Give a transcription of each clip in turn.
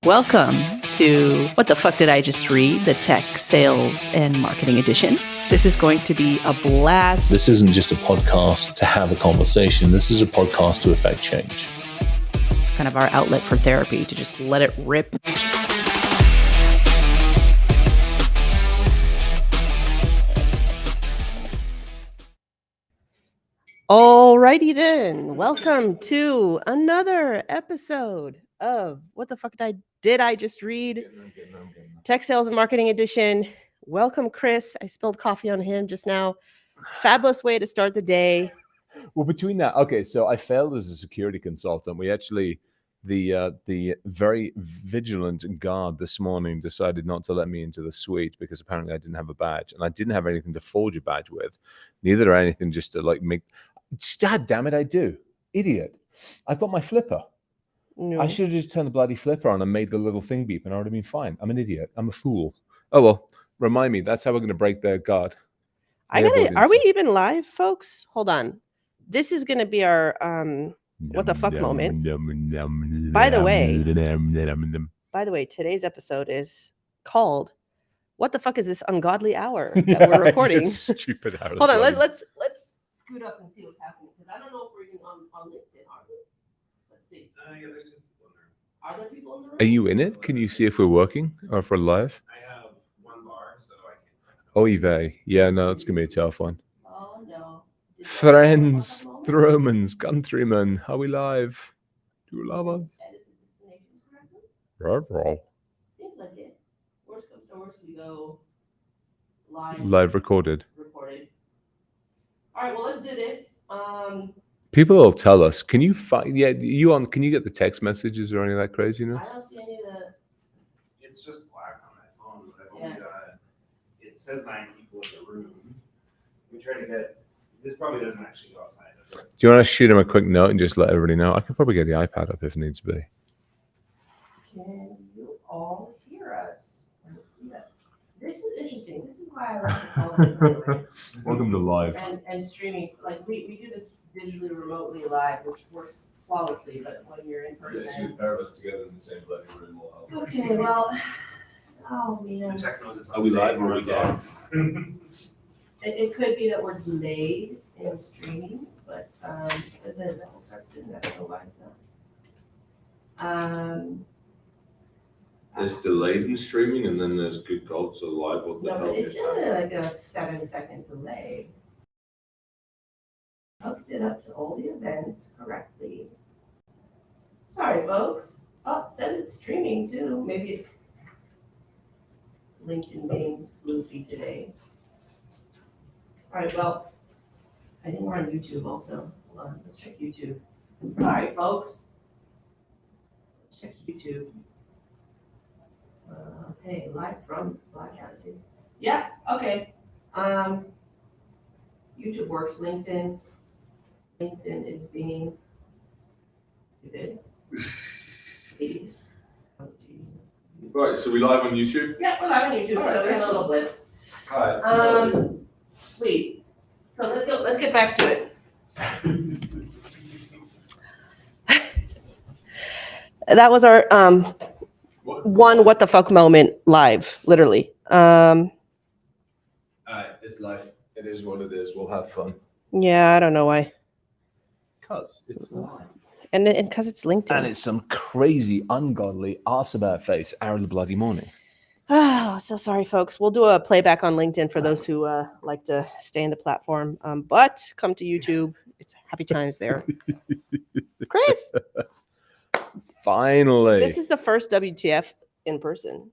Welcome to What the Fuck Did I Just Read? The Tech, Sales, and Marketing Edition. This is going to be a blast. This isn't just a podcast to have a conversation. This is a podcast to affect change. It's kind of our outlet for therapy, to just let it rip. Alrighty then. Welcome to another episode of What the Fuck Did I Just Read? Tech Sales and Marketing Edition. Welcome, Chris. I spilled coffee on him just now. Fabulous way to start the day. Well, between that, okay, so I failed as a security consultant. We actually, the very vigilant guard this morning decided not to let me into the suite because apparently I didn't have a badge, and I didn't have anything to forge a badge with. Neither anything just to like make. God damn it, I do. Idiot. I've got my flipper. No. I should have just turned the bloody flipper on and made the little thing beep, and I would have been fine. I'm an idiot. I'm a fool. Oh, well, remind me. That's how we're going to break their guard. Are we even live, folks? Hold on. This is going to be our what the fuck moment. By the way, today's episode is called "What the fuck is this ungodly hour that we're recording?" Stupid hour. Hold on, let's scoot up and see what's happening because I don't know if we're even on LinkedIn. Are we? Let's see. Yeah, there's people in there. Are there people in the room? Are you in it? Can you see if we're working or if we're live? I have one bar, so I can. Oy vey. Yeah, no, it's going to be a tough one. Oh no. Friends, Thromans, countrymen, are we live? Do you love us? Edit the destinations correctly? Seems like it. Worst comes to worst, we go Live recorded. All right, well, let's do this. People will tell us. Can you find? Yeah, Can you get the text messages or any of that craziness? I don't see any of the. It's just black on my phone, but I've only got. It says 9 people in the room. We try to get. This probably doesn't actually go outside. Do you want to shoot him a quick note and just let everybody know? I can probably get the iPad up if it needs to be. Can you all hear us and see us? This is interesting. This is why I like to call it anyway. Welcome to live. And streaming. Like we do this digitally, remotely live, which works flawlessly. But when you're in person, pair of us together in the same bloody room will help. Okay, well, oh man, The tech knows it's Are we live or are we down? it could be that we're delayed in streaming, but it says that will start soon. I don't know why it's not. There's delayed in streaming and then there's good gold, so live. What the No, hell but it's is still that? like a 7-second delay. Hooked it up to all the events correctly. Sorry, folks. Oh, it says it's streaming too. Maybe it's LinkedIn being floofy today. All right, well, I think we're on YouTube also. Hold on, let's check YouTube. Sorry, folks. Let's check YouTube. Hey, live from Black Galaxy. Yeah, okay. YouTube works. LinkedIn is being stupid. Please. Right, so we live on YouTube? Yeah, we're live on YouTube, All so right, we have a little blip. Hi. Sweet. So let's get back to it. That was our one what the fuck moment live, literally. It's live. It is what it is. We'll have fun. Yeah, I don't know why. Because it's live. And because it's LinkedIn. And it's some crazy, ungodly, arse about face hour of the bloody morning. Oh, so sorry, folks. We'll do a playback on LinkedIn for those who like to stay in the platform. But come to YouTube. It's happy times there. Chris, Finally. this is the first WTF in person,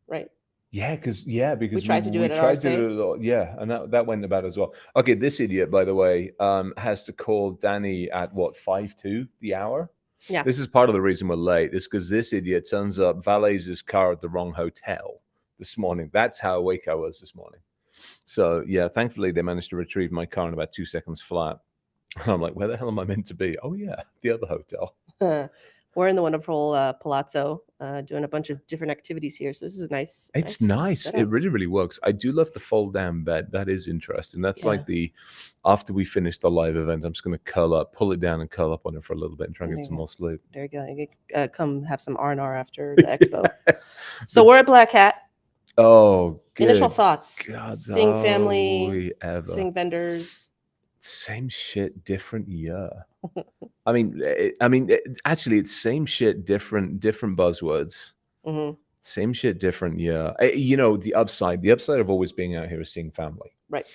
right? Yeah, because We tried to do it at tried RSA. to do it a lot. Yeah, and that went about as well. Okay, this idiot, by the way, has to call Danny at what, 5:02 the hour? Yeah. This is part of the reason we're late. Is because this idiot turns up, valets his car at the wrong hotel this morning. That's how awake I was this morning. So yeah, thankfully they managed to retrieve my car in about 2 seconds flat. And I'm like, where the hell am I meant to be? Oh yeah, the other hotel. We're in the wonderful Palazzo doing a bunch of different activities here. So this is a nice. It's nice. setup. It really, really works. I do love the fold down bed. That is interesting. That's Yeah. like after we finish the live event, I'm just going to curl up, pull it down and curl up on it for a little bit and try and There get you some go. more sleep. There you go. You can, come have some R&R after the expo. So we're at Black Hat. Oh, good. Initial thoughts. God, Sing family, ever. sing vendors. Same shit, different year. Actually, it's same shit, different buzzwords. Mm-hmm. Same shit, different year. The upside of always being out here is seeing family. Right.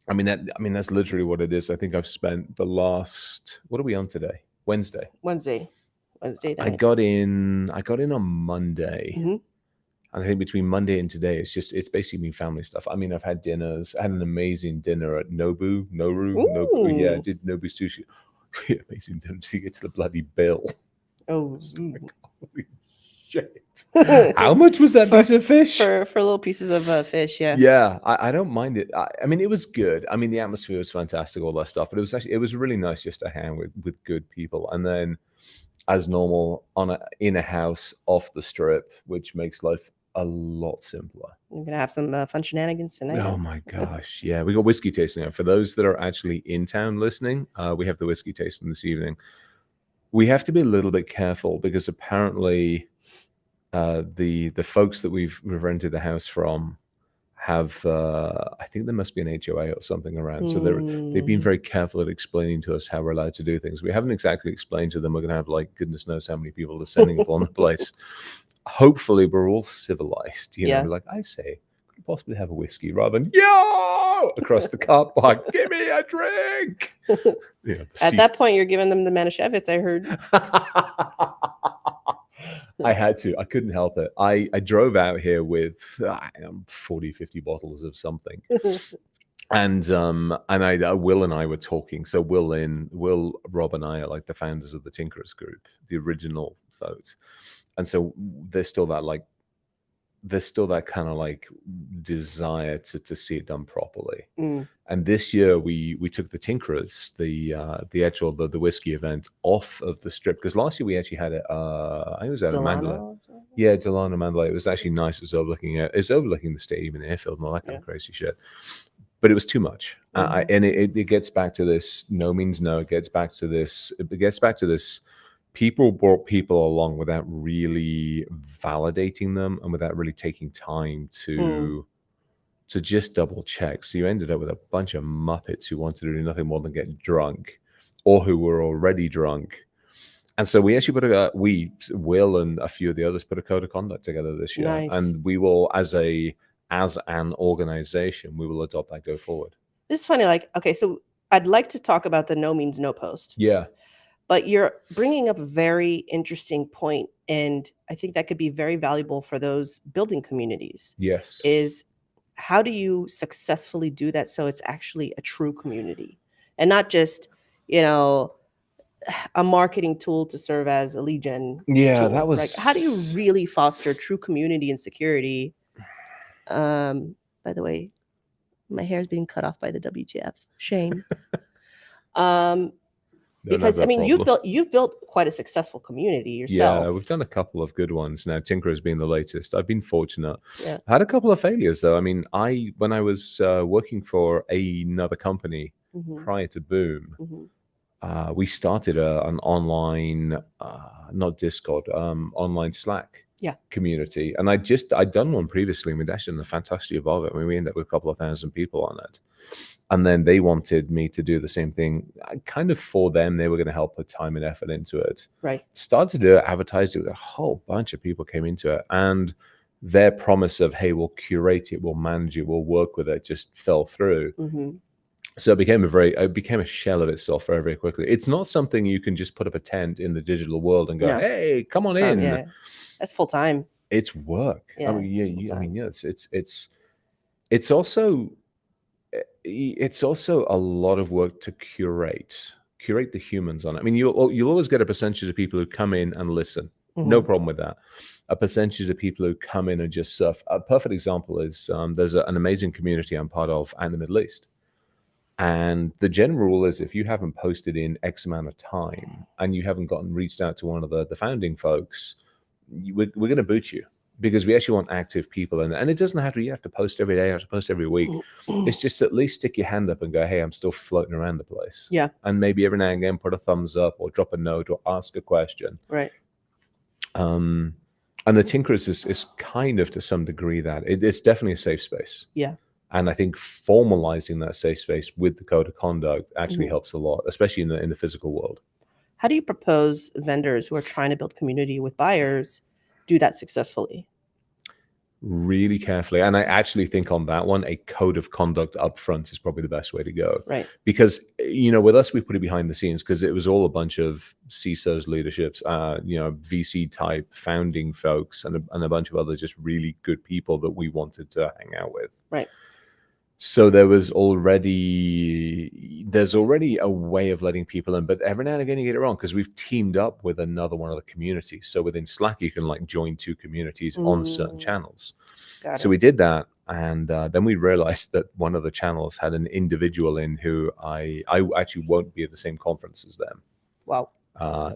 That's literally what it is. I think I've spent the last, what are we on today? Wednesday. I got in on Monday. Mm-hmm. And I think between Monday and today, it's basically been family stuff. I've had dinners. I had an amazing dinner at Nobu. Yeah, I did Nobu sushi. Amazing dinner to get to the bloody bill. Oh, holy shit. How much was that piece of fish? For little pieces of fish, yeah. Yeah, I don't mind it. It was good. The atmosphere was fantastic, all that stuff. But it was really nice just to hang with good people. And then, as normal, in a house off the strip, which makes life a lot simpler. You're gonna have some fun shenanigans tonight. Oh my gosh, yeah, we got whiskey tasting now. For those that are actually in town listening, we have the whiskey tasting this evening. We have to be a little bit careful because apparently the folks that we've rented the house from have I think there must be an HOA or something around. So they've been very careful at explaining to us how we're allowed to do things. We haven't exactly explained to them we're going to have like goodness knows how many people descending upon the place. Hopefully we're all civilized. Yeah. Like I say, could you possibly have a whiskey rather than yo across the car park? Give me a drink. At that point, you're giving them the Manischewitz, I heard. I had to. I couldn't help it. I drove out here with 40, 50 bottles of something. And Will and I were talking. So Will, Rob, and I are like the founders of the Tinkerers Group, the original folks. And so there's still that kind of like desire to see it done properly. And this year we took the Tinkerers, the whiskey event off of the strip, because last year we actually had it. I think it was out of Mandalay. Yeah, Delano Mandalay. It was actually nice. It was overlooking the stadium and airfield and all that kind of crazy shit. But it was too much, and it gets back to this. No means no. It gets back to this. People brought people along without really validating them and without really taking time to just double check. So you ended up with a bunch of muppets who wanted to do nothing more than get drunk, or who were already drunk. And so we actually Will and a few of the others put a code of conduct together this year. Nice. And we will, as an organization, we will adopt that go forward. This is funny. Like, okay, so I'd like to talk about the no means no post. Yeah. But you're bringing up a very interesting point, and I think that could be very valuable for those building communities. Yes. Is how do you successfully do that so it's actually a true community and not just, a marketing tool to serve as a lead gen Yeah, tool. that was like, how do you really foster true community and security? By the way, my hair is being cut off by the WTF. Shame. Because you've built quite a successful community yourself. Yeah, we've done a couple of good ones. Now Tinkerer's been the latest. I've been fortunate. Yeah. I had a couple of failures though. When I was working for another company prior to Boom, we started an online, not Discord, online Slack community, and I'd done one previously, and we'd actually done a fantastic job of it. We ended up with a couple of thousand people on it. And then they wanted me to do the same thing, kind of for them. They were going to help put time and effort into it. Right. Started to advertise it. A whole bunch of people came into it. And their promise of, hey, we'll curate it, we'll manage it, we'll work with it, just fell through. So it became a shell of itself very, very quickly. It's not something you can just put up a tent in the digital world and go, hey, come on in. Yeah. That's full time. It's work. Yeah, it's also a lot of work to curate the humans on it. You'll always get a percentage of people who come in and listen. No problem with that. A percentage of people who come in and just surf. A perfect example is there's an amazing community I'm part of in the Middle East. And the general rule is if you haven't posted in X amount of time and you haven't reached out to one of the founding folks, we're going to boot you because we actually want active people. And it doesn't have to, you have to post every day, you have to post every week. It's just at least stick your hand up and go, hey, I'm still floating around the place. Yeah. And maybe every now and again, put a thumbs up or drop a note or ask a question. Right. And the Tinkerers is kind of to some degree that it's definitely a safe space. Yeah. And I think formalizing that safe space with the code of conduct actually helps a lot, especially in the physical world. How do you propose vendors who are trying to build community with buyers do that successfully? Really carefully. And I actually think on that one, a code of conduct up front is probably the best way to go. Right. Because, with us, we put it behind the scenes because it was all a bunch of CISOs, leaderships, VC type founding folks and a bunch of other just really good people that we wanted to hang out with. Right. So there's already a way of letting people in, but every now and again you get it wrong because we've teamed up with another one of the communities. So within Slack, you can like join two communities on certain channels. So we did that, and then we realized that one of the channels had an individual in who I actually won't be at the same conference as them. Wow.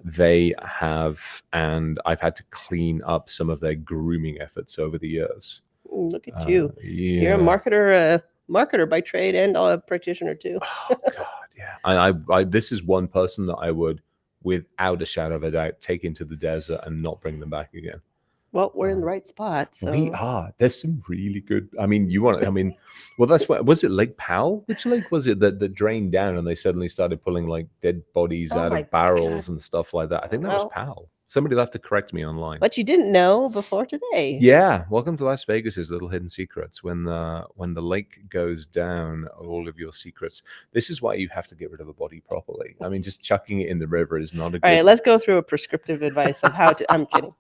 They have, and I've had to clean up some of their grooming efforts over the years. Look at you. Yeah. You're a marketer by trade and a practitioner too. Oh God, yeah. I this is one person that I would, without a shadow of a doubt, take into the desert and not bring them back again. Well, we're in the right spot. So we are. There's some really good. Well, that's what was it. Lake Powell? Which lake was it that drained down and they suddenly started pulling like dead bodies out of barrels and stuff like that? I think that was Powell. Somebody will have to correct me online. But you didn't know before today. Yeah. Welcome to Las Vegas's little hidden secrets. When the lake goes down, all of your secrets. This is why you have to get rid of a body properly. I mean, just chucking it in the river is not a good. All right, let's go through a prescriptive advice of how to. I'm kidding.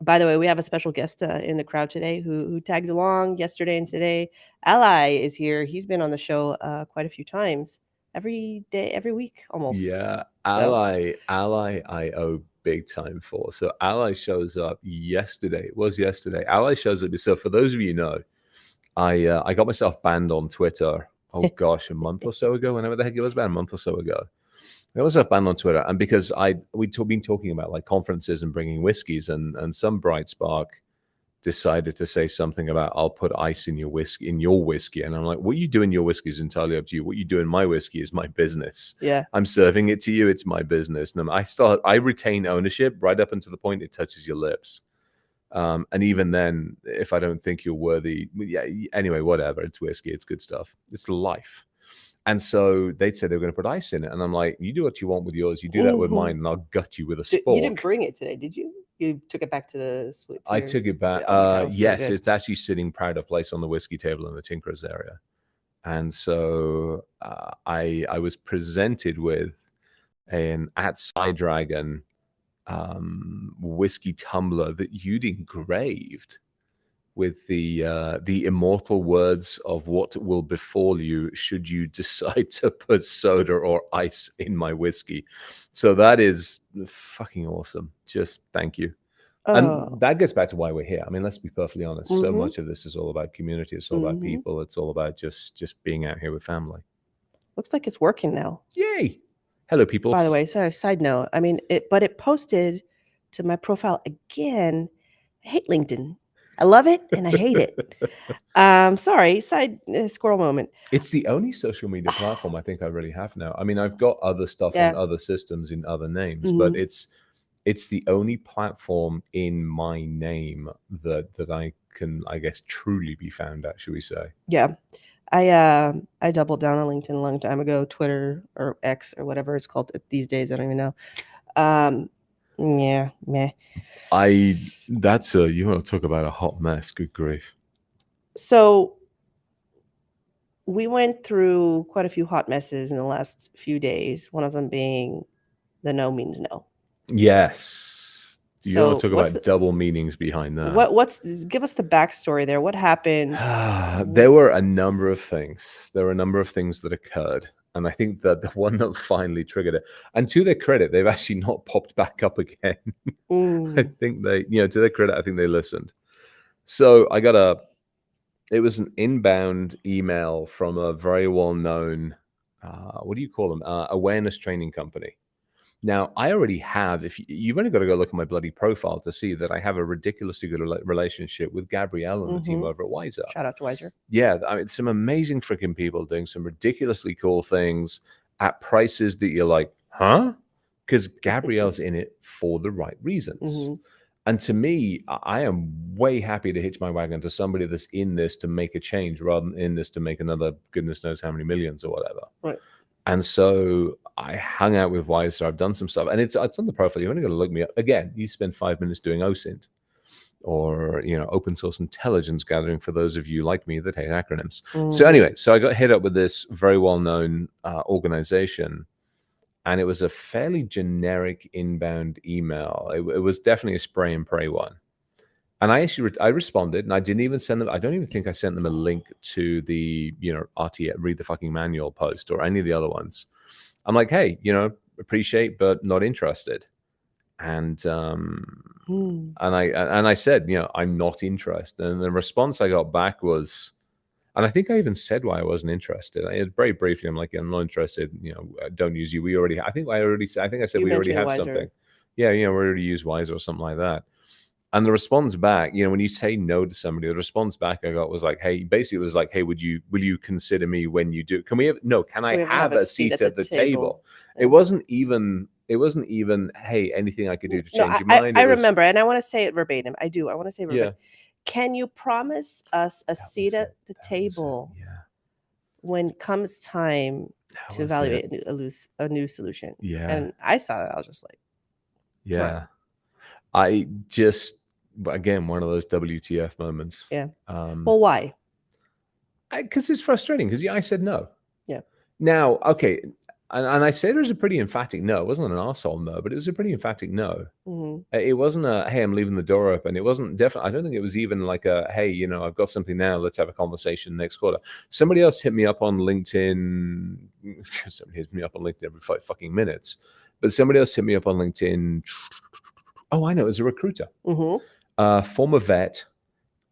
By the way, we have a special guest in the crowd today who tagged along yesterday and today. Ally is here. He's been on the show quite a few times. Every day, every week, almost. Yeah, Ally, I owe big time for. So Ally shows up yesterday. It was yesterday. Ally shows up. So for those of you who know, I got myself banned on Twitter. Oh gosh, a month or so ago. Whenever the heck it was, about a month or so ago. I got myself banned on Twitter, and because we'd been talking about like conferences and bringing whiskeys, and some bright spark decided to say something about I'll put ice in your whiskey, and I'm like, what you do in your whiskey is entirely up to you. What you do in my whiskey is my business. Yeah, I'm serving it to you. It's my business, and I retain ownership right up until the point it touches your lips. And even then, if I don't think you're worthy, yeah. Anyway, whatever. It's whiskey. It's good stuff. It's life. And so they said they were going to put ice in it, and I'm like, you do what you want with yours. You do that with mine, and I'll gut you with a spork. You didn't bring it today, did you? You took it back to the suite. I took it back. Yes, so it's actually sitting proud of place on the whiskey table in the Tinkerers area. And so I was presented with an at Side Dragon whiskey tumbler that you'd engraved with the immortal words of what will befall you should you decide to put soda or ice in my whiskey. So that is fucking awesome. Just thank you. And that gets back to why we're here. I mean, let's be perfectly honest. So much of this is all about community. It's all about people. It's all about just being out here with family. Looks like it's working now. Yay. Hello, people. By the way, sorry, side note. I mean, it posted to my profile again. I hate LinkedIn. I love it and I hate it. Sorry, side squirrel moment. It's the only social media platform I think I really have now. I mean, I've got other stuff on other systems in other names, but it's the only platform in my name that I can, I guess, truly be found at, should we say? Yeah. I doubled down on LinkedIn a long time ago, Twitter or X or whatever it's called these days. I don't even know. Yeah, meh. You want to talk about a hot mess, good grief. So we went through quite a few hot messes in the last few days, one of them being the no means no. Yes. You want to talk about double meanings behind that. Give us the backstory there. What happened? There were a number of things. There were a number of things that occurred. And I think that the one that finally triggered it, and to their credit, they've actually not popped back up again. I think they, to their credit, I think they listened. So I got it was an inbound email from a very well-known, what do you call them? Awareness training company. Now, I already have, if you've only got to go look at my bloody profile to see that I have a ridiculously good relationship with Gabrielle and the team over at Wiser. Shout out to Wiser. Yeah, I mean, some amazing freaking people doing some ridiculously cool things at prices that you're like, huh? Because Gabrielle's in it for the right reasons. And to me, I am way happy to hitch my wagon to somebody that's in this to make a change rather than in this to make another goodness knows how many millions or whatever. Right. And so I hung out with Wiser. I've done some stuff, and it's on the profile. You're only going to look me up again. You spend 5 minutes doing OSINT, or open source intelligence gathering, for those of you like me that hate acronyms. So anyway, so I got hit up with this very well-known organization, and it was a fairly generic inbound email. It was definitely a spray and pray one. And I responded, and I didn't even send them. I don't even think I sent them a link to the RTF Read the Fucking Manual post or any of the other ones. I'm like, hey, appreciate but not interested. And I said, I'm not interested. And the response I got back was, and I think I even said why I wasn't interested. Very briefly, I'm like, I'm not interested. Don't use you. I think I said we already have Wiser. something. Yeah, we already use Wiser or something like that. And the response back, when you say no to somebody, the response back I got was like, hey, basically it was like, hey, will you consider me when you do? Can I have a seat at the table? It wasn't even, hey, anything I could do to change your mind. I remember, and I want to say it verbatim. I want to say it verbatim. Yeah. Can you promise us a seat at the table when comes time to evaluate a new solution? Yeah. And I saw that. I was just like, yeah. I just, again, one of those WTF moments. Yeah. Well, why? Because it's frustrating. Because I said no. Yeah. Now, okay, and I said it was a pretty emphatic no. It wasn't an arsehole no, but it was a pretty emphatic no. It wasn't a, hey, I'm leaving the door open. It wasn't definitely. I don't think it was even like a, hey, I've got something now. Let's have a conversation next quarter. Somebody else hit me up on LinkedIn. Somebody hits me up on LinkedIn every 5 fucking minutes. But somebody else hit me up on LinkedIn. Oh, I know. It was a recruiter, former vet,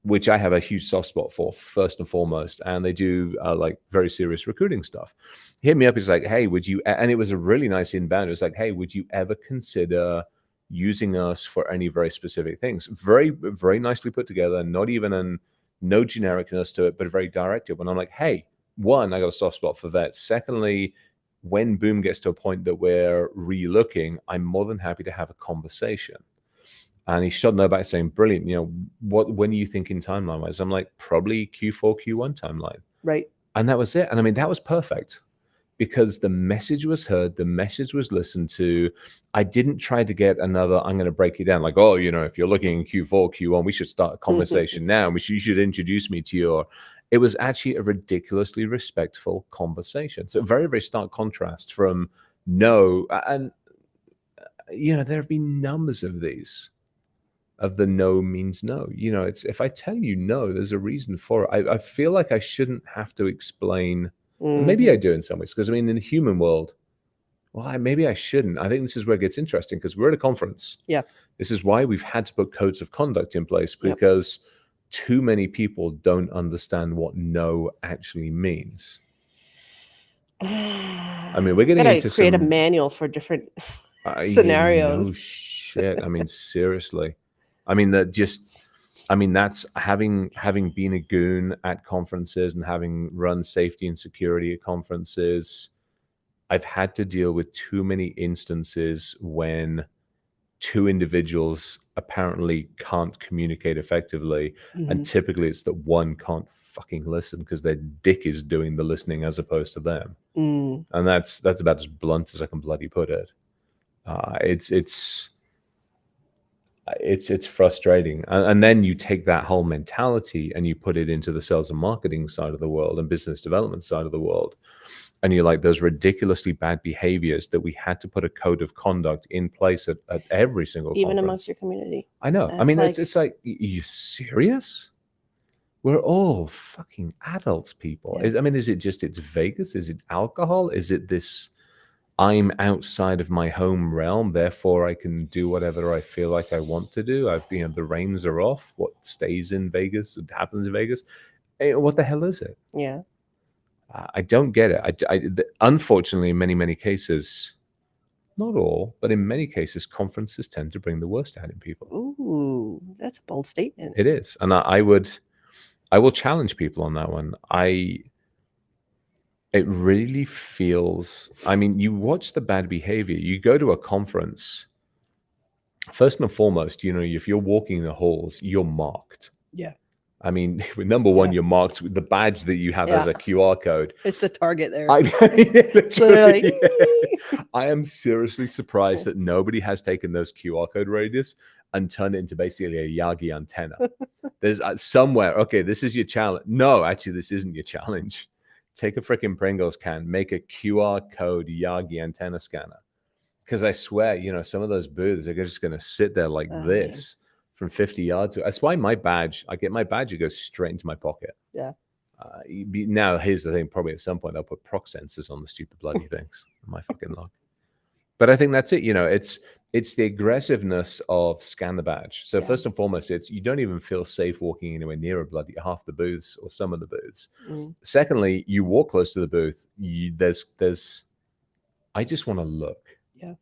which I have a huge soft spot for, first and foremost. And they do like very serious recruiting stuff. He hit me up. He's like, hey, would you, and it was a really nice inbound. It was like, hey, would you ever consider using us for any very specific things? Very, very nicely put together. Not even no genericness to it, but very directive. And I'm like, hey, one, I got a soft spot for vets. Secondly, when Boom gets to a point that we're re-looking, I'm more than happy to have a conversation. And he shot no back saying, brilliant, when are you thinking timeline-wise? I'm like, probably Q4, Q1 timeline. Right. And that was it. And I mean, that was perfect because the message was heard, the message was listened to. I didn't try to get another, I'm going to break it down like, oh, if you're looking in Q4, Q1, we should start a conversation now. You should introduce me to your... It was actually a ridiculously respectful conversation. So very, very stark contrast from no. And, there have been numbers of these. Of the no means no. It's if I tell you no, there's a reason for it. I feel like I shouldn't have to explain. Maybe I do in some ways, because in the human world, well, maybe I shouldn't. I think this is where it gets interesting because we're at a conference. Yeah. This is why we've had to put codes of conduct in place because too many people don't understand what no actually means. I mean, we're getting into create a manual for different scenarios. No shit. I mean, seriously. I mean, that's having been a goon at conferences and having run safety and security at conferences. I've had to deal with too many instances when two individuals apparently can't communicate effectively. And typically it's that one can't fucking listen because their dick is doing the listening as opposed to them. And that's about as blunt as I can bloody put it. It's frustrating. And then you take that whole mentality and you put it into the sales and marketing side of the world and business development side of the world. And you're like, those ridiculously bad behaviors that we had to put a code of conduct in place at every single even conference. Amongst your community. I know. I mean, it's like, you serious? We're all fucking adults, people. Yeah. Is it just it's Vegas? Is it alcohol? Is it this I'm outside of my home realm, therefore I can do whatever I feel like I want to do? The reins are off. What stays in Vegas, what happens in Vegas. What the hell is it? Yeah. I don't get it. Unfortunately, in many, many cases, not all, but in many cases, conferences tend to bring the worst out in people. Ooh, that's a bold statement. It is, and I will challenge people on that one. It really feels. I mean, you watch the bad behavior. You go to a conference. First and foremost, if you're walking the halls, you're marked. Yeah. I mean, number one, Yeah. you're marked with the badge that you have as Yeah. a QR code. It's the target there. Literally, Literally. yeah. I am seriously surprised that nobody has taken those QR code radius and turned it into basically a Yagi antenna. There's somewhere, okay, this is your challenge. No, actually, this isn't your challenge. Take a freaking Pringles can, make a QR code Yagi antenna scanner. Because I swear, some of those booths are just going to sit there like this from 50 yards. That's why I get my badge, it goes straight into my pocket. Yeah. Now, here's the thing. Probably at some point, I'll put proc sensors on the stupid bloody things. My fucking luck. But I think that's it. It's the aggressiveness of scan the badge. So first and foremost, you don't even feel safe walking anywhere near a bloody half the booths or some of the booths. Secondly, you walk close to the booth. I just want to look. Yeah.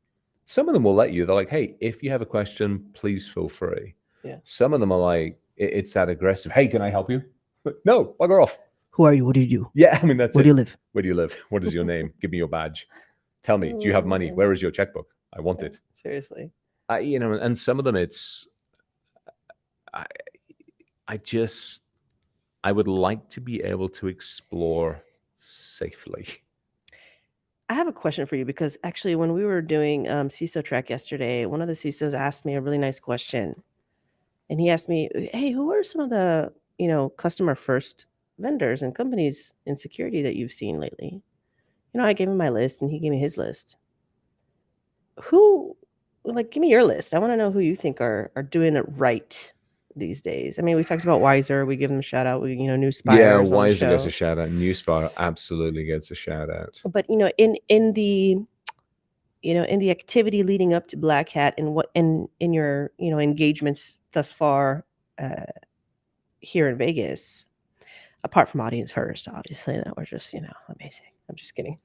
Some of them will let you. They're like, hey, if you have a question, please feel free. Yeah. Some of them are like, it's that aggressive. Hey, can I help you? No, bugger off. Who are you? What do you do? Yeah, I mean, that's Where it. do you live? Where do you live? What is your name? Give me your badge. Tell me, do you have money? Where is your checkbook? I want it. Seriously. And some of them I would like to be able to explore safely. I have a question for you because actually when we were doing CISO track yesterday, one of the CISOs asked me a really nice question. And he asked me, hey, who are some of the, customer first vendors and companies in security that you've seen lately? I gave him my list and he gave me his list. Give me your list. I want to know who you think are doing it right these days. I mean, we talked about Wiser. We give them a shout out. New Spire. Yeah, Wiser gets a shout out. New Spire absolutely gets a shout out. But in the activity leading up to Black Hat and what in your engagements thus far here in Vegas, apart from audience first, obviously that were just amazing. I'm just kidding.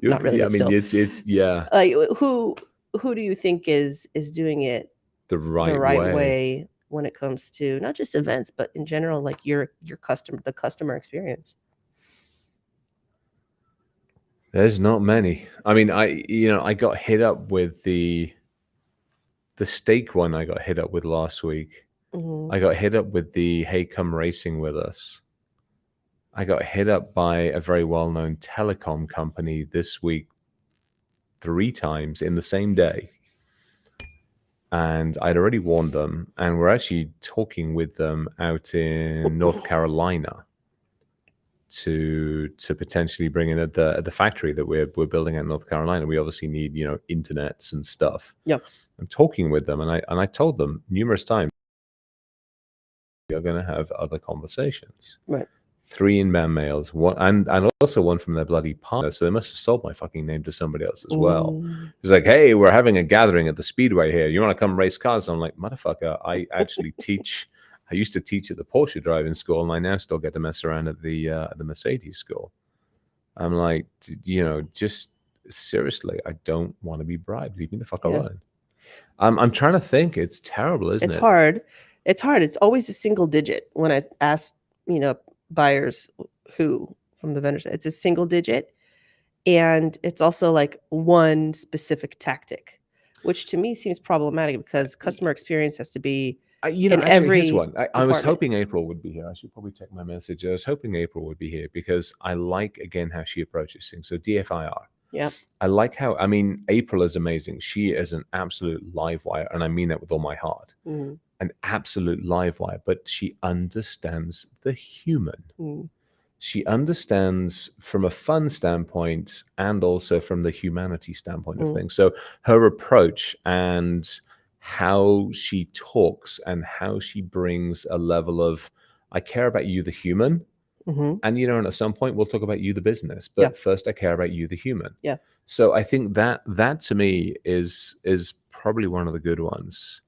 Not really. Yeah, I mean, still. it's yeah. Like who do you think is doing it the right way when it comes to not just events but in general, like the customer experience? There's not many. I mean, I got hit up with the steak one. I got hit up with last week. I got hit up with the hey, come racing with us. I got hit up by a very well-known telecom company this week 3 times in the same day. And I'd already warned them, and we're actually talking with them out in North Carolina to potentially bring in at the factory that we're building in North Carolina. We obviously need internets and stuff. Yeah, I'm talking with them, and I told them numerous times we are going to have other conversations. Right. 3 inbound mails, one and also one from their bloody partner. So they must have sold my fucking name to somebody else as well. It's like, hey, we're having a gathering at the Speedway here. You want to come race cars? I'm like, motherfucker, I actually teach. I used to teach at the Porsche driving school, and I now still get to mess around at the Mercedes school. I'm like, just seriously, I don't want to be bribed. Leave me the fuck alone. I'm trying to think. It's terrible, isn't it? It's hard. It's hard. It's always a single digit when I ask, buyers who from the vendors. It's a single digit, and it's also like one specific tactic, which to me seems problematic because customer experience has to be here's one. I was hoping April would be here. I should probably check my message. I was hoping April would be here because I like, again, how she approaches things. So DFIR. Yeah. I like how, April is amazing. She is an absolute live wire, and I mean that with all my heart. An absolute live wire, but she understands the human. She understands from a fun standpoint and also from the humanity standpoint of things. So her approach and how she talks and how she brings a level of, I care about you, the human. And, and at some point we'll talk about you, the business, but first I care about you, the human. Yeah. So I think that to me is probably one of the good ones.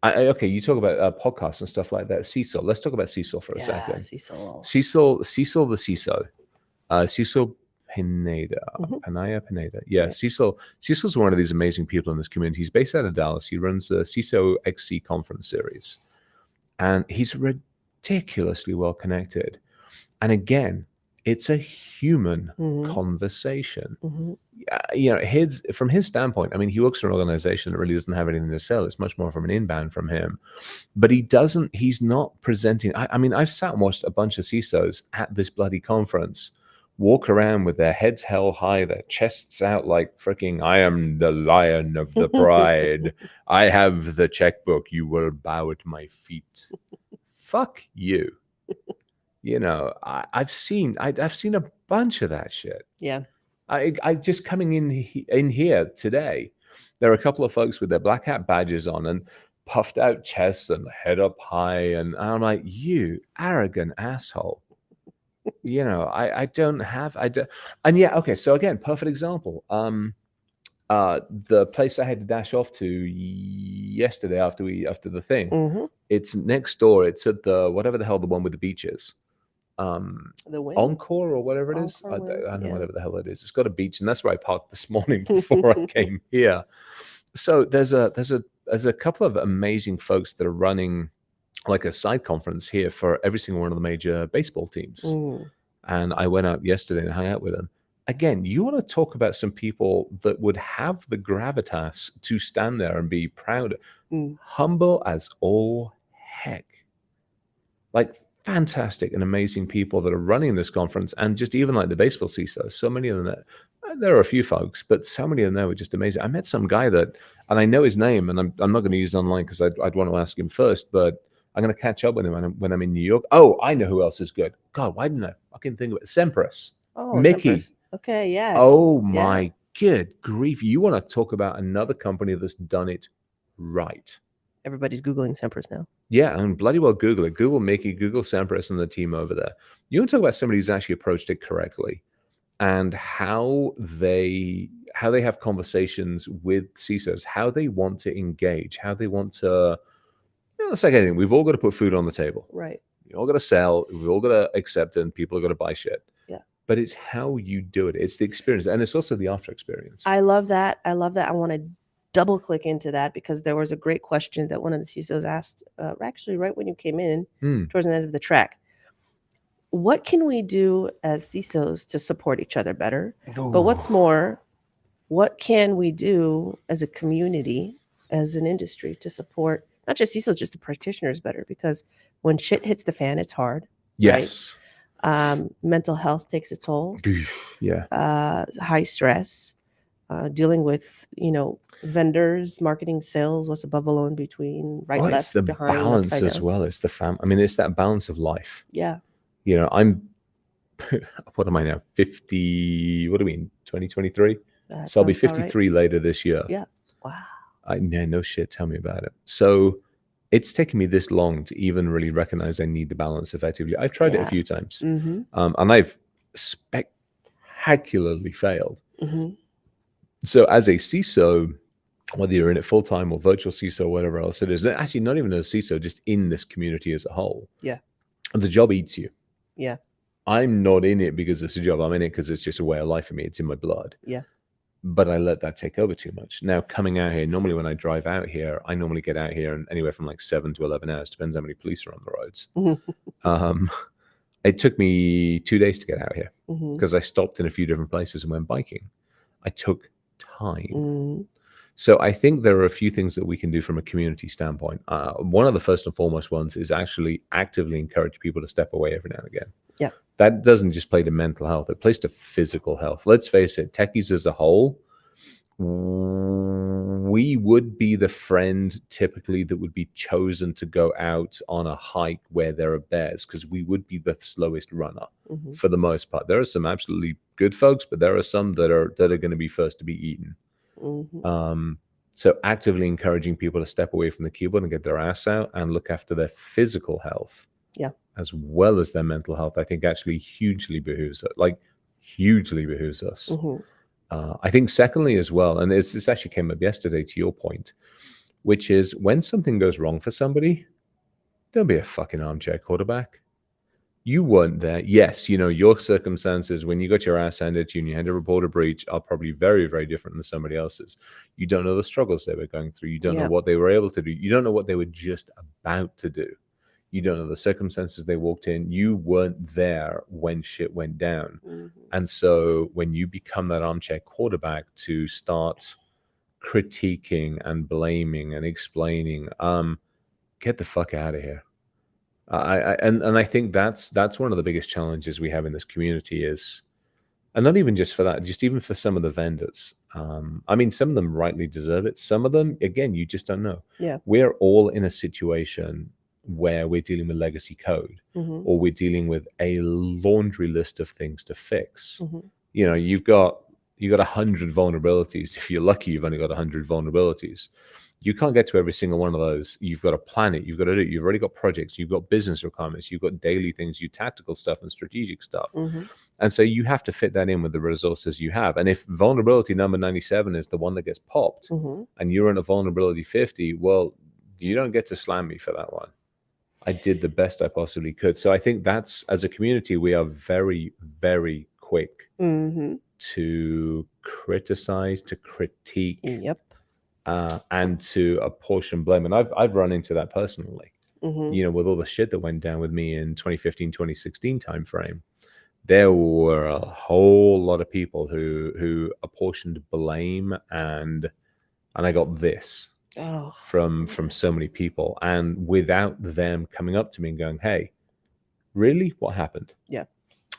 Okay, you talk about podcasts and stuff like that. Cecil, let's talk about Cecil for a second. Cecil the CISO. Cecil Pineda. Mhm. Anaya Pineda. Yeah, Yeah. Cecil's one of these amazing people in this community. He's based out of Dallas. He runs the CISO XC conference series. And he's ridiculously well connected. And again, it's a human Mhm. conversation. Mhm. From his standpoint, I mean, he works for an organization that really doesn't have anything to sell. It's much more from an inbound from him. But he's not presenting. I mean, I've sat and watched a bunch of CISOs at this bloody conference walk around with their heads held high, their chests out like freaking, I am the lion of the pride. I have the checkbook. You will bow at my feet. Fuck you. I've seen a bunch of that shit. Yeah. I just coming in here today, there are a couple of folks with their black hat badges on and puffed out chests and head up high, and I'm like, you arrogant asshole. I don't, and yeah, okay. So again, perfect example. The place I had to dash off to yesterday after the thing, Mhm. it's next door. It's at the whatever the hell the one with the beaches. The wind. Encore or whatever it is. Encore Wind, I don't know yeah. whatever the hell it is. It's got a beach, and that's where I parked this morning before I came here. So there's a couple of amazing folks that are running like a side conference here for every single one of the major baseball teams. Mm. And I went out yesterday and hung out with them. Again, you want to talk about some people that would have the gravitas to stand there and be proud, humble as all heck. Like fantastic and amazing people that are running this conference, and just even like the baseball CISOs, so many of them there are a few folks, but so many of them there were just amazing. I met some guy that, and I know his name, and I'm not going to use it online because I'd want to ask him first, but I'm going to catch up with him when I'm in New York. Oh, I know who else is good. God, why didn't I fucking think of it? Sempress. Oh, Mickey. Sempress. Okay, yeah. Oh my good grief. You want to talk about another company that's done it right. Everybody's Googling Sempress now. Yeah, and bloody well Google it. Google Mickey, Google Sempress and the team over there. You want to talk about somebody who's actually approached it correctly and how they have conversations with CISOs, how they want to engage, how they want to, it's like anything. We've all got to put food on the table. Right. You all got to sell. We've all got to accept it, and people are going to buy shit. Yeah. But it's how you do it. It's the experience, and it's also the after experience. I love that. I want to double click into that because there was a great question that one of the CISOs asked, actually right when you came in towards the end of the track. What can we do as CISOs to support each other better? Ooh. But what's more, what can we do as a community, as an industry to support not just CISOs, just the practitioners better? Because when shit hits the fan, it's hard. Yes. Right? Mental health takes a toll. Yeah. High stress, dealing with, vendors, marketing, sales, what's above, below, and between, right, left, it's the behind, balance upside as down. well. It's the it's that balance of life. Yeah. I'm, what am I now? 50, what do we mean? 2023? That So I'll be sounds about 53 later this year. Yeah. Wow. No shit. Tell me about it. So it's taken me this long to even really recognize I need the balance effectively. I've tried it a few times, Mm-hmm. and I've spectacularly failed. Mm-hmm. So as a CISO, whether you're in it full time or virtual CISO, or whatever else it is, actually not even as a CISO, just in this community as a whole. Yeah. The job eats you. Yeah. I'm not in it because it's a job. I'm in it because it's just a way of life for me. It's in my blood. Yeah. But I let that take over too much. Now, coming out here, normally when I drive out here, I normally get out here in anywhere from like 7 to 11 hours. Depends how many police are on the roads. It took me 2 days to get out here because I stopped in a few different places and went biking. I took time. Mm-hmm. So I think there are a few things that we can do from a community standpoint. One of the first and foremost ones is actually actively encourage people to step away every now and again. Yeah. That doesn't just play to mental health. It plays to physical health. Let's face it, techies as a whole, we would be the friend typically that would be chosen to go out on a hike where there are bears because we would be the slowest runner for the most part. There are some absolutely good folks, but there are some that are going to be first to be eaten. So actively encouraging people to step away from the keyboard and get their ass out and look after their physical health, as well as their mental health, I think actually hugely behooves us. I think secondly as well, and this actually came up yesterday to your point, which is when something goes wrong for somebody, don't be a fucking armchair quarterback. You weren't there. Yes, your circumstances when you got your ass handed to you and you had to report a breach are probably very, very different than somebody else's. You don't know the struggles they were going through. You don't know what they were able to do. You don't know what they were just about to do. You don't know the circumstances they walked in. You weren't there when shit went down. And so when you become that armchair quarterback to start critiquing and blaming and explaining, get the fuck out of here. And I think that's one of the biggest challenges we have in this community is, and not even just for that, just even for some of the vendors. I mean, some of them rightly deserve it. Some of them, again, you just don't know. Yeah. We're all in a situation where we're dealing with legacy code, or we're dealing with a laundry list of things to fix. You've got 100 vulnerabilities. If you're lucky, you've only got 100 vulnerabilities. You can't get to every single one of those. You've got to plan it. You've got to do it. You've already got projects. You've got business requirements. You've got daily things, tactical stuff and strategic stuff. And so you have to fit that in with the resources you have. And if vulnerability number 97 is the one that gets popped and you're in a vulnerability 50, well, you don't get to slam me for that one. I did the best I possibly could. So I think that's, as a community, we are very, very quick to criticize, to critique, and to apportion blame. And I've run into that personally, with all the shit that went down with me in 2015, 2016 timeframe. There were a whole lot of people who apportioned blame, and I got this from so many people, and without them coming up to me and going, "Hey, really, what happened?" Yeah,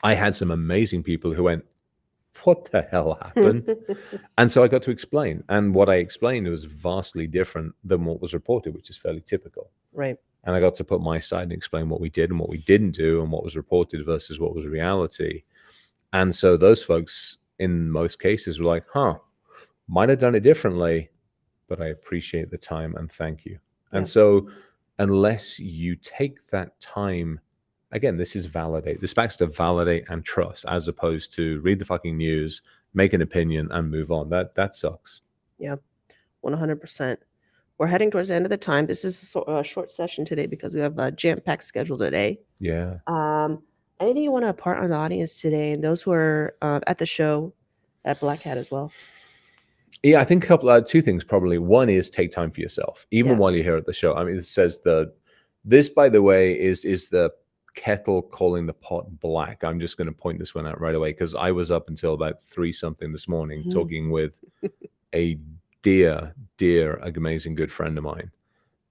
I had some amazing people who went, "What the hell happened?" And so I got to explain, and what I explained was vastly different than what was reported, which is fairly typical. Right. And I got to put my side and explain what we did and what we didn't do and what was reported versus what was reality. And so those folks, in most cases, were like, might have done it differently, but I appreciate the time and thank you. Yeah. And so unless you take that time, again, this backs to validate and trust, as opposed to read the fucking news, make an opinion and move on. That sucks. Yeah, 100%. We're heading towards the end of the time. This is a short session today because we have a jam-packed schedule today. Yeah. Anything you want to impart on the audience today and those who are at the show at Black Hat as well? Yeah, I think two things probably. One is take time for yourself, even while you're here at the show. I mean, it says this, by the way, is the kettle calling the pot black. I'm just going to point this one out right away because I was up until about 3-something this morning talking with a dear, amazing good friend of mine.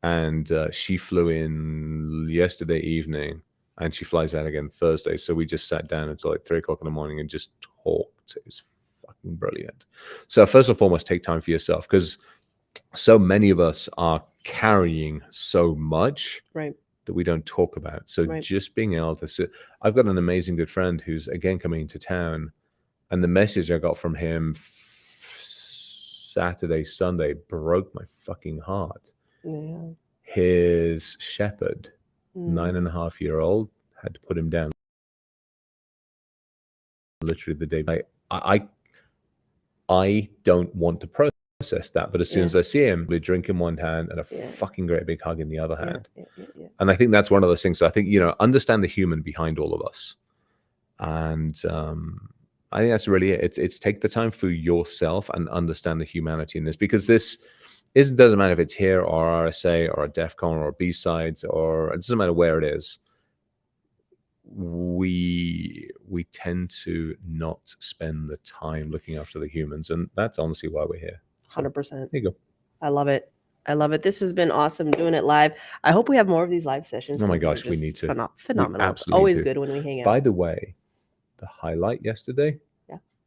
And she flew in yesterday evening and she flies out again Thursday. So we just sat down until like 3 o'clock in the morning and just talked. It was fucking brilliant. So first and foremost, take time for yourself because so many of us are carrying so much that we don't talk about. So just being able to sit. I've got an amazing good friend who's again coming into town, and the message I got from him Saturday, Sunday broke my fucking heart. Yeah. His shepherd, 9.5-year-old, had to put him down literally the day. I don't want to process that, but as soon as I see him, we drink in one hand and a fucking great big hug in the other hand. And I think that's one of those things. So I think, understand the human behind all of us. And I think that's really it. It's take the time for yourself and understand the humanity in this, because this doesn't matter if it's here or RSA or a DEF CON or B-sides, or it doesn't matter where it is. We tend to not spend the time looking after the humans, and that's honestly why we're here. 100%. There you go. I love it. This has been awesome doing it live. I hope we have more of these live sessions. Oh my gosh, we need to. Phenomenal. Always good when we hang out. By the way, the highlight yesterday,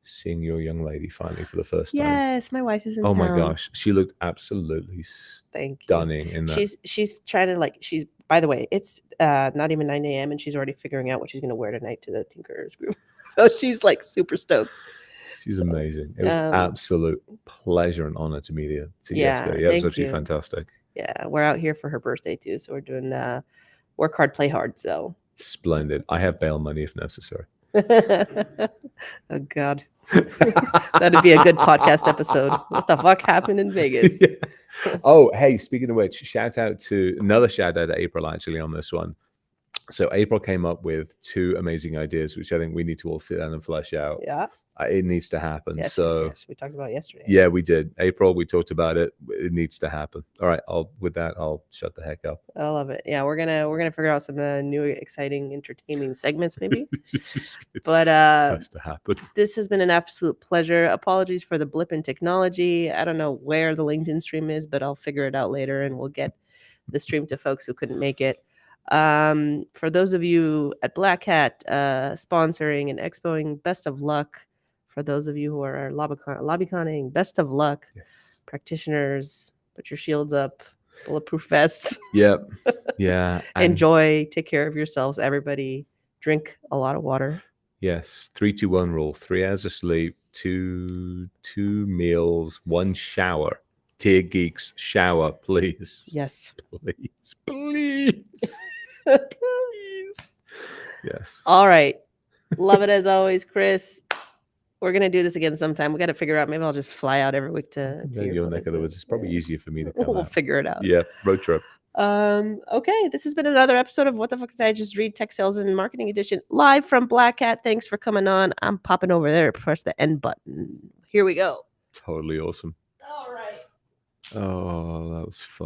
seeing your young lady finally for the first time. Yes, my wife is in town. Oh my gosh, she looked absolutely stunning in that. She's trying to she's. By the way, it's not even 9 a.m. and she's already figuring out what she's going to wear tonight to the Tinkerers group. So she's super stoked. She's amazing. It was absolute pleasure and honor to meet you yesterday. Yeah, it was absolutely fantastic. Yeah, we're out here for her birthday too, so we're doing work hard, play hard. So splendid. I have bail money if necessary. Oh God. That'd be a good podcast episode. What the fuck happened in Vegas? Oh, hey, speaking of which, shout out to April actually on this one. So April came up with 2 amazing ideas, which I think we need to all sit down and flesh out. Yeah. It needs to happen. Yes, so yes. We talked about it yesterday. yeah, we did. April, we talked about it. It needs to happen. All right. With that, I'll shut the heck up. I love it. Yeah, we're gonna figure out some new, exciting, entertaining segments, maybe. It But has to happen. this has been an absolute pleasure. Apologies for the blip in technology. I don't know where the LinkedIn stream is, but I'll figure it out later, and we'll get the stream to folks who couldn't make it. For those of you at Black Hat sponsoring and expoing, best of luck. For those of you who are lobbyconning, best of luck. Yes. Practitioners, put your shields up, bulletproof vests. Yep. Yeah. And Enjoy, take care of yourselves, everybody. Drink a lot of water. yes. 3-2-1 rule. 3 hours of sleep, two meals, 1 shower. Tier geeks, shower, please. Yes. Please. Please. Please. Yes. All right. Love it as always, Chris. We're gonna do this again sometime. We got to figure out. Maybe I'll just fly out every week to Your neck of the woods. It's probably easier for me to come We'll out. figure it out. Yeah, road trip. Okay, this has been another episode of What the Fuck Did I Just Read? Tech Sales and Marketing Edition, live from Black Hat. Thanks for coming on. I'm popping over there to press the end button. Here we go. Totally awesome. All right. Oh, that was fun.